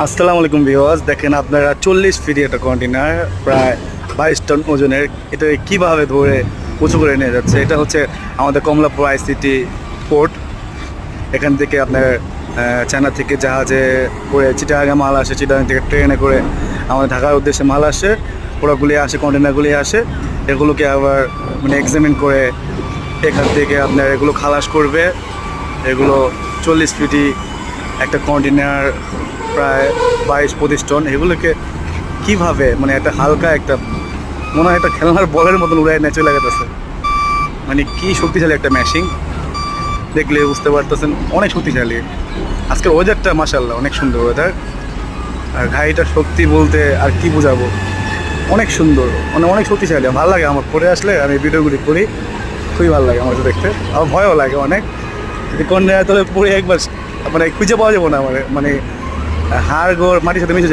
আসসালামু আলাইকুম ভিউয়ার্স, দেখেন আপনারা 40 ফিট একটা কন্টেনার প্রায় 22 টন ওজনের, এটা কিভাবে ধরে উঁচু করে নিয়ে যাচ্ছে। এটা হচ্ছে আমাদের কমলাপুর আইসিটি পোর্ট। এখান থেকে আপনার চায়না থেকে জাহাজে করে চিটাগাঙে মাল আসে, চিটাগাং থেকে ট্রেনে করে আমাদের ঢাকার উদ্দেশ্যে মাল আসে, ওরাগুলি আসে, কন্টেনারগুলি আসে। এগুলোকে আবার মানে এক্সামিন করে এখান থেকে আপনার এগুলো খালাস করবে। এগুলো 40 ফিটি একটা কন্টেনার, প্রায় 22-25 টন। এগুলোকে কিভাবে মানে একটা হালকা একটা মনে হয় একটা খেলনার বলের মতন উড়ায় নেচে লাগাতেছে। মানে কি শক্তিশালী একটা মেশিন, দেখলে বুঝতে পারতেছেন অনেক শক্তিশালী। আজকের ওয়েদারটা মাশাআল্লাহ অনেক সুন্দর ওয়েদার। আর গাড়িটার শক্তি বলতে আর কি বোঝাবো, অনেক সুন্দর, মানে অনেক শক্তিশালী। ভালো লাগে আমার, পরে আসলে আমি ভিডিওগুলি করি, খুবই ভালো লাগে আমার দেখতে। আমার ভয়ও লাগে অনেক, যদি কন্যা তলে পরে একবার মানে খুঁজে পাওয়া যাবো না, আমার মানে হাড় গোড় মাটির সাথে মিশে যাবে।